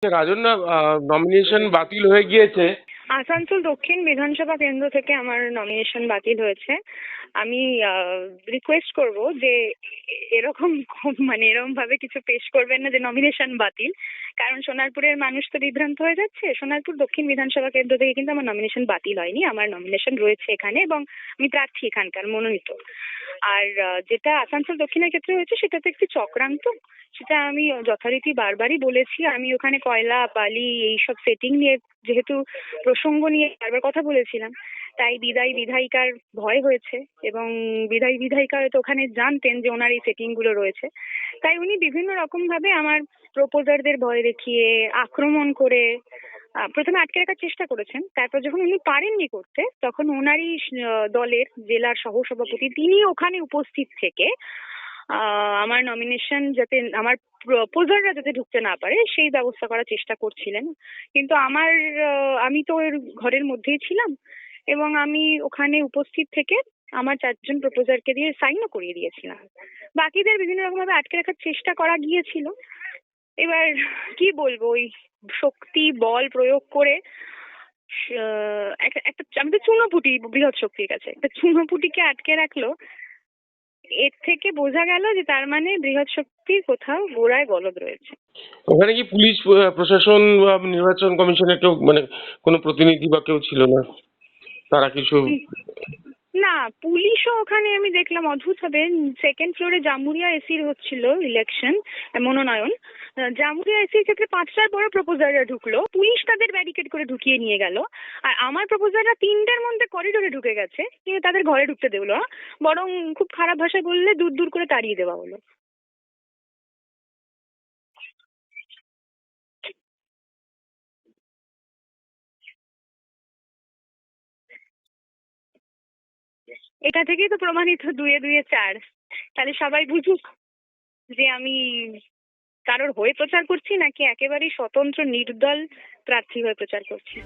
Rajanya, nomination বাতিল হয়ে গিয়েছে। আসানসোল দক্ষিণ বিধানসভা কেন্দ্র থেকে আমার নমিনেশন বাতিল হয়েছে। আমি রিকোয়েস্ট করব যে এরকম এরকম ভাবে কিছু পেশ করবেন না যে নমিনেশন বাতিল, কারণ সোনারপুরের মানুষ তো বিভ্রান্ত হয়ে যাচ্ছে। সোনারপুর দক্ষিণ বিধানসভা কেন্দ্র থেকে কিন্তু আমার নমিনেশন বাতিল হয়নি, আমার নমিনেশন রয়েছে এখানে এবং আমি প্রার্থী এখানকার মনোনীত। আর যেটা আসানসোল দক্ষিণের ক্ষেত্রে হয়েছে সেটা তো একটি চক্রান্ত, সেটা আমি যথারীতি বারবারই বলেছি। আমি ওখানে কয়লা বালি এইসব সেটিং নিয়ে যেহেতু প্রসঙ্গ নিয়ে বারবার কথা বলেছিলাম, তাই বিদায়ী বিধায়িকার ভয় হয়েছে এবং বিদায়ী বিধায়িকা হয়তো ওখানে জানতেন যে ওনার এই সেটিং গুলো রয়েছে, তাই উনি বিভিন্ন রকম ভাবে আমার প্রপোজারদের ভয় দেখিয়ে আক্রমণ করে প্রথমে আটকে রাখার চেষ্টা করেছেন। তারপর যখন উনি পারেননি করতে, তখন ওনারই দলের জেলার সহসভাপতি তিনি ওখানে উপস্থিত থেকে আমার নমিনেশন যাতে আমার প্রপোজাররা যাতে ঢুকতে না পারে সেই ব্যবস্থা করার চেষ্টা করছিলেন। কিন্তু আমি তো ওর ঘরের মধ্যেই ছিলাম এবং আমি ওখানে উপস্থিত থেকে আমার 4জন প্রপোজারকে দিয়ে সাইনও করিয়ে দিয়েছিলাম। বাকিদের বিভিন্ন রকম ভাবে আটকে রাখার চেষ্টা করা গিয়েছিল। এবার কি বলবো, ওই শক্তি বল প্রয়োগ করে একটা একটা আমাদের চুনোপুটি, বৃহৎ শক্তির কাছে একটা চুনোপুটিকে আটকে রাখলো। এর থেকে বোঝা গেল যে তার মানে বৃহৎ শক্তির কোথাও গোড়ায় গলদ রয়েছে। ওখানে কি পুলিশ প্রশাসন বা নির্বাচন কমিশনের কেউ, কোনো প্রতিনিধি বা কেউ ছিল না? তারা কিছু? না, পুলিশও ওখানে আমি দেখলাম অদ্ভুতভাবে সেকেন্ড ফ্লোরে জামুরিয়া এসির হচ্ছিল ইলেকশন মনোনয়ন। জামুরিয়া এসির ক্ষেত্রে 5টার পরে প্রপোজাররা ঢুকলো, পুলিশ তাদের ব্যারিকেড করে ঢুকিয়ে নিয়ে গেল। আর আমার প্রপোজাররা 3টের মধ্যে করিডোরে ঢুকে গেছে, কিন্তু তাদের ঘরে ঢুকতে দেবো না, বরং খুব খারাপ ভাষায় বললে দূর দূর করে তাড়িয়ে দেওয়া হলো। এটা থেকেই তো প্রমাণিত 2 এ 2 এ 4। তাহলে সবাই বুঝুক যে আমি কারোর হয়ে প্রচার করছি নাকি একেবারেই স্বতন্ত্র নির্দল প্রার্থী হয়ে প্রচার করছি।